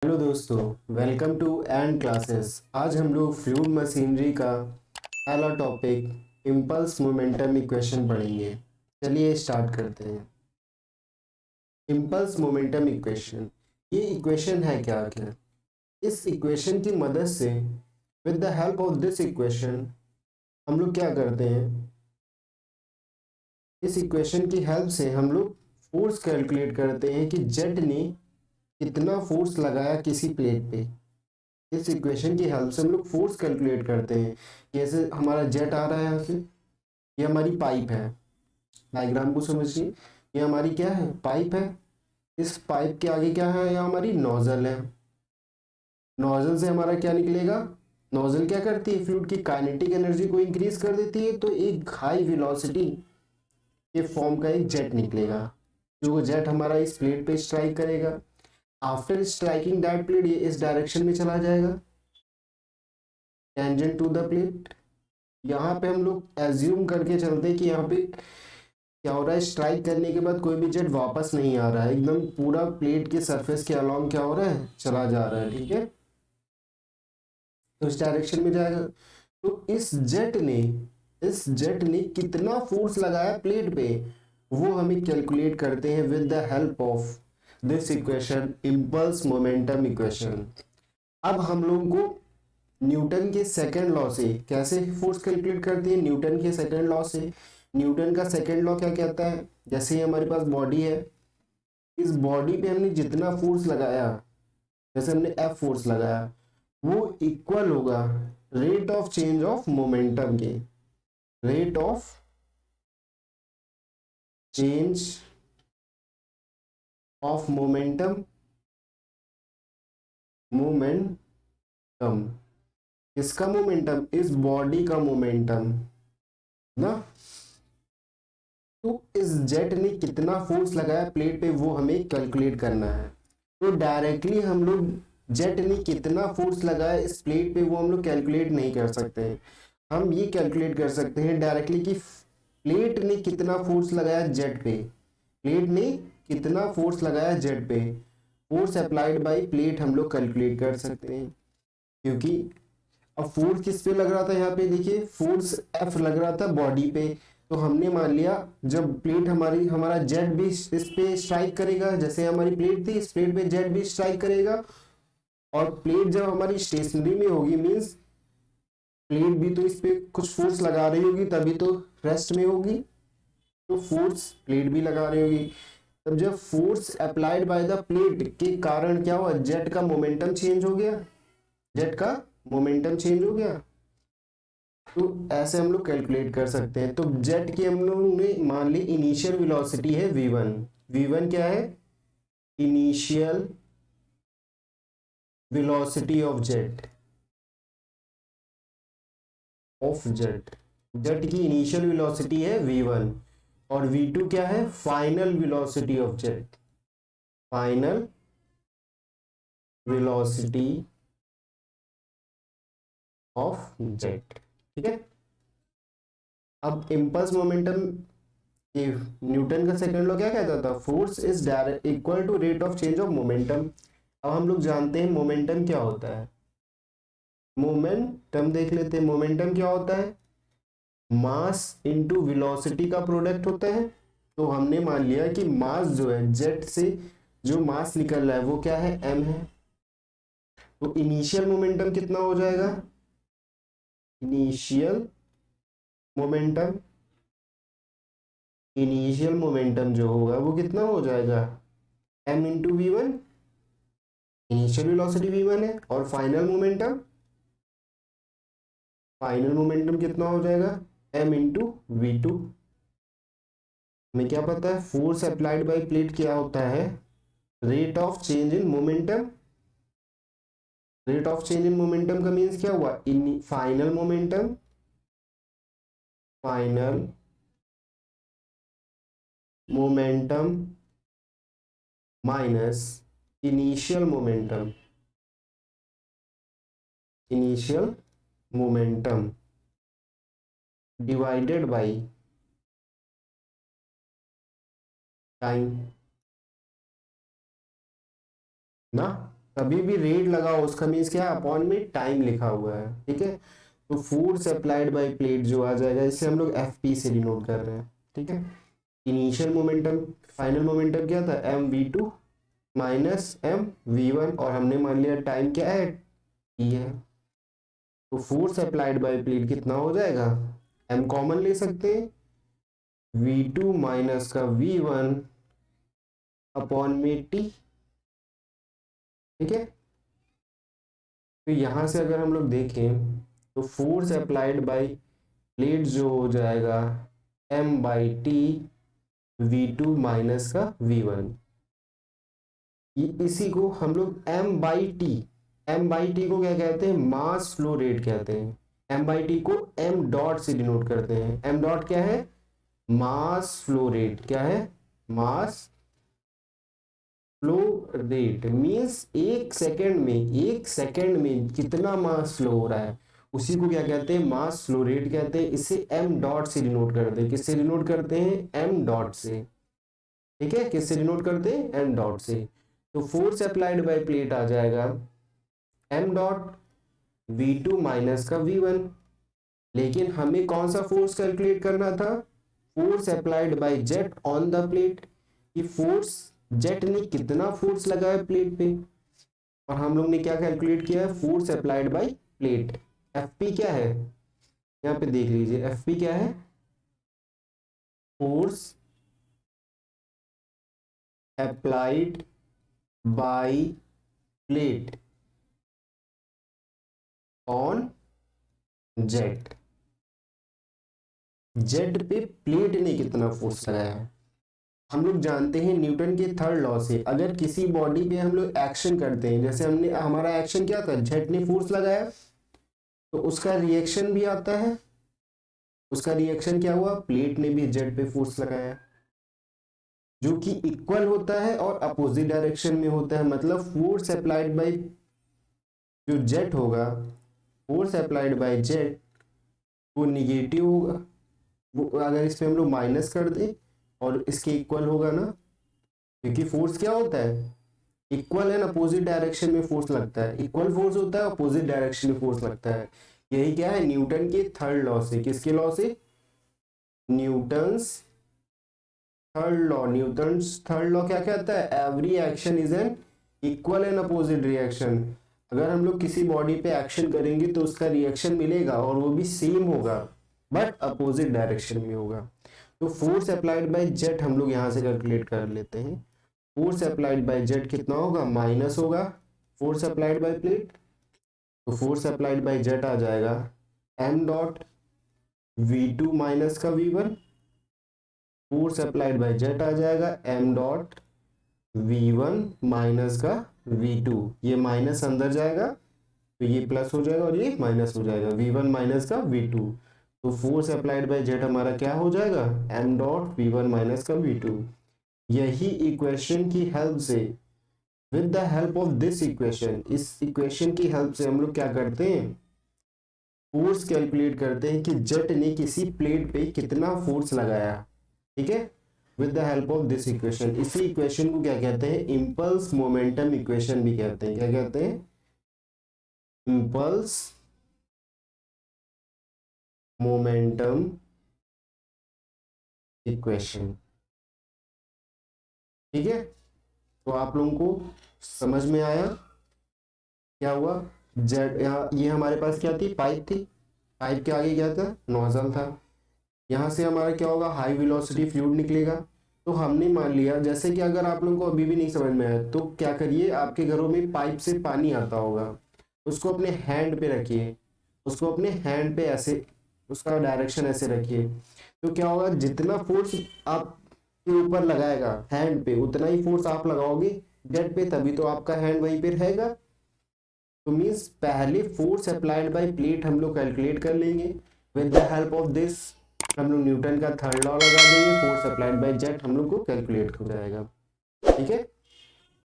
Hello दोस्तों, welcome to and classes. आज हम लोग फ्लूइड मशीनरी का पहला टॉपिक इम्पल्स मोमेंटम इक्वेशन पढ़ेंगे। चलिए स्टार्ट करते हैं। इम्पल्स मोमेंटम इक्वेशन, ये इक्वेशन है क्या आखिर? इस इक्वेशन की मदद से, with the help of this equation, हम लोग क्या करते हैं? इस इक्वेशन की हेल्प से हम लोग फोर्स कैलकुलेट करते हैं कि जेट ने कितना फोर्स लगाया किसी प्लेट पे। इस इक्वेशन की हेल्प से हम लोग फोर्स कैलकुलेट करते हैं। जैसे हमारा जेट आ रहा है यहाँ से, ये हमारी पाइप है। डायग्राम को समझिए, ये हमारी क्या है? पाइप है। इस पाइप के आगे क्या है? यहाँ हमारी नोजल है। नोजल से हमारा क्या निकलेगा? नोजल क्या करती है? फ्लूइड की काइनेटिक एनर्जी को इंक्रीज कर देती है, तो एक हाई वेलोसिटी के फॉर्म का एक जेट निकलेगा। जो जेट हमारा इस प्लेट पे स्ट्राइक करेगा। आफ्टर स्ट्राइकिंग दैट प्लेट ये इस डायरेक्शन में चला जाएगा, टेंजेंट टू द प्लेट। यहाँ पे हम लोग एज्यूम करके चलते हैं कि यहाँ पे क्या हो रहा है, स्ट्राइक करने के बाद कोई भी जेट वापस नहीं आ रहा है, एकदम पूरा प्लेट के सरफेस के अलोंग क्या हो रहा है, चला जा रहा है। ठीक है, तो इस डायरेक्शन में जाएगा। तो इस जेट ने कितना फोर्स लगाया प्लेट पे, वो हमें कैलकुलेट करते हैं with the help of this equation, impulse momentum equation. अब हम लोगों को न्यूटन के सेकंड लॉ से कैसे फोर्स कैलकुलेट करती है? न्यूटन के सेकंड लॉ से। न्यूटन का सेकंड लॉ क्या कहता है? जैसे ही हमारे पास बॉडी है, इस बॉडी पे हमने जितना फोर्स लगाया, जैसे हमने एफ फोर्स लगाया, वो इक्वल होगा rate of change of momentum के। Rate of change of momentum. किसका मोमेंटम? इस बॉडी का मोमेंटम ना। तो इस जेट ने कितना फोर्स लगाया प्लेट पे, वो हमें कैलकुलेट करना है। तो डायरेक्टली हम लोग जेट ने कितना फोर्स लगाया इस प्लेट पे, वो हम लोग कैलकुलेट नहीं कर सकते हैं। हम ये कैलकुलेट कर सकते हैं डायरेक्टली कि प्लेट ने कितना फोर्स लगाया जेट पे। प्लेट ने कितना फोर्स लगाया जेट पे, फोर्स अप्लाइड बाय प्लेट हम लोग कैलकुलेट कर सकते हैं। क्योंकि अब फोर्स किस पे लग रहा था? यहाँ पे देखिए, फोर्स एफ लग रहा था बॉडी पे। तो हमने मान लिया जब प्लेट हमारा जेट भी इस पे स्ट्राइक करेगा, जैसे हमारी प्लेट थी, इस प्लेट पे जेट भी स्ट्राइक करेगा। और प्लेट जब हमारी स्टेशनरी में होगी, मींस प्लेट भी तो इस पे कुछ फोर्स लगा रही होगी, तभी तो रेस्ट में होगी। तो फोर्स प्लेट भी लगा रही होगी। तब जब force applied by the plate के कारण क्या हुआ? जेट का मोमेंटम चेंज हो गया। जेट का मोमेंटम चेंज हो गया। तो ऐसे हम लोग कैलकुलेट कर सकते हैं। तो जेट की हम लोग ने मान ली इनिशियल वेलोसिटी है v1। v1 क्या है? Initial velocity of jet. Jet की इनिशियल वेलोसिटी है v1। और v2 क्या है? Final velocity of jet. Final velocity of jet. ठीक है। अब इम्पल्स मोमेंटम, ये न्यूटन का सेकंड लॉ क्या कहता था? Force is direct equal to rate of change of momentum. अब हम लोग जानते हैं मोमेंटम क्या होता है। मोमेंटम देख लेते हैं। मोमेंटम क्या होता है? मास इनटू वेलोसिटी का प्रोडक्ट होता है। तो हमने मान लिया कि मास जो है जेट से, जो मास निकल रहा है वो क्या है? m है। तो इनिशियल मोमेंटम कितना हो जाएगा? इनिशियल मोमेंटम, इनिशियल मोमेंटम जो होगा वो कितना हो जाएगा? m into V one. Initial velocity v1 है। और फाइनल मोमेंटम कितना हो जाएगा? m into V two. हमें क्या पता है? फोर्स अप्लाइड बाय प्लेट क्या होता है? Rate of change in momentum. Rate of change in momentum का मीन्स क्या हुआ? In final momentum, final momentum minus initial momentum, initial momentum divided by time ना। कभी भी रेट लगाओ उसका मीन्स क्या है, अपॉन में टाइम लिखा हुआ है, ठीक है। तो फोर्स अप्लाइड बाय प्लेट जो आ जाएगा, इसे हम लोग एफपी से डिनोट कर रहे हैं, ठीक है। इनिशियल मोमेंटम, फाइनल मोमेंटम क्या था, mv2 माइनस mv1, और हमने मान लिया टाइम क्या है, t है। तो फोर्स अप्लाइड बाय प्लेट कितना हो जाएगा, m कॉमन ले सकते हैं, v2 माइनस का v1 अपॉन में t, ठीक है। तो यहां से अगर हम लोग देखें तो फोर्स अप्लाइड बाय प्लेट जो हो जाएगा m by T v2 minus का v1, इसी को हम लोग m बाई टी को क्या कहते हैं, मास फ्लो रेट कहते हैं। m बाई टी को m डॉट से डिनोट करते हैं। m डॉट क्या है, मास फ्लो रेट, क्या है, मास फ्लो रेट मीन्स एक सेकंड में कितना मास फ्लो हो रहा है, उसी को क्या कहते हैं, मास फ्लो रेट कहते हैं। इसे m डॉट से डिनोट करते हैं, किससे डिनोट करते हैं, m डॉट से, ठीक है। किससे डिनोट करते हैं, m डॉट से। तो फोर्स अप्लाइड बाय प्लेट आ जाएगा m डॉट v2 माइनस का v1, लेकिन हमें कौन सा फोर्स कैलकुलेट करना था, force applied by jet on the plate, कि फोर्स जेट ने कितना फोर्स लगाया प्लेट पे, और हम लोग ने क्या कैलकुलेट किया है, force applied by plate. FP क्या है, यहाँ पे देख लीजिए, एफपी क्या है, force applied by plate on jet. Jet पे प्लेट ने कितना फोर्स लगाया है, हम लोग जानते हैं न्यूटन के थर्ड लॉ से, अगर किसी बॉडी पे हम लोग एक्शन करते हैं, जैसे हमने, हमारा एक्शन क्या था, जेट ने फोर्स लगाया, तो उसका रिएक्शन भी आता है, उसका रिएक्शन क्या हुआ, प्लेट ने भी जेट पे फोर्स लगाया, जो कि इक्वल होता है और अपोजिट डायरेक्शन में होता है। मतलब फोर्स अप्लाइड बाय जो जेट होगा, फोर्स अप्लाइड बाय जेट वो निगेटिव होगा, वो अगर इसमें हम लोग माइनस कर दें और इसके इक्वल होगा ना, क्योंकि फोर्स क्या होता है, इक्वल एंड अपोजिट डायरेक्शन में फोर्स लगता है, इक्वल फोर्स होता है, अपोजिट डायरेक्शन में फोर्स लगता है। यही क्या है, न्यूटन के थर्ड लॉ से, किसके लॉ से, न्यूटन्स थर्ड लॉ क्या कहता है, every action is an equal and opposite reaction. अगर हम लोग किसी बॉडी पे एक्शन करेंगे तो उसका रिएक्शन मिलेगा और वो भी सेम होगा, बट अपोजिट डायरेक्शन में होगा। तो फोर्स अप्लाइड बाय जेट हम लोग यहाँ से कैलकुलेट कर लेते हैं। फोर्स अप्लाइड बाय जेट कितना होगा, माइनस होगा फोर्स अप्लाइड बाय प्लेट, तो फोर्स अप्लाइड बाय जेट आ जाएगा m डॉट v2 माइनस का v1, force applied by jet आ जाएगा m डॉट v1 माइनस का v2, ये माइनस अंदर जाएगा तो ये प्लस हो जाएगा और ये माइनस हो जाएगा, v1 माइनस का v2। तो फोर्स अप्लाइड बाय जेट हमारा क्या हो जाएगा, m डॉट v1 माइनस का v2। यही इक्वेशन की हेल्प से, with the help of this equation, इस इक्वेशन की हेल्प से हम लोग क्या करते हैं, फोर्स कैलकुलेट करते हैं कि जेट ने किसी प्लेट पे कितना फोर्स लगाया, ठीक है, with the help of this equation. इसी इक्वेशन को क्या कहते हैं, इंपल्स मोमेंटम इक्वेशन भी कहते हैं। क्या कहते हैं, इंपल्स मोमेंटम इक्वेशन, ठीक है। तो आप लोगों को समझ में आया क्या हुआ, जेट, यहाँ ये हमारे पास क्या थी, पाइप थी, पाइप के आगे क्या था, नोजल था। यहाँ से हमारा क्या होगा, हाई वेलोसिटी फ्लूइड निकलेगा। तो हमने मान लिया, जैसे कि अगर आप लोगों को अभी भी नहीं समझ में आया तो क्या करिए, आपके घरों में पाइप से पानी आता होगा, उसको अपने हैंड पे रखिए, उसको अपने हैंड पे ऐसे, उसका डायरेक्शन ऐसे रखिए, तो क्या होगा, जितना फोर्स आप के ऊपर लगाएगा हैंड पे, उतना ही फोर्स आप लगाओगे जेट पे, तभी तो आपका हैंड वहीं पे रहेगा। तो मीन्स पहले फोर्स अप्लाइड बाय प्लेट हम लोग कैलकुलेट कर लेंगे, with the help of this हम लोग न्यूटन का थर्ड लॉ लगा देंगे, फोर्स अप्लाइड बाय जेट हम लोग को कैलकुलेट हो जाएगा, ठीक है।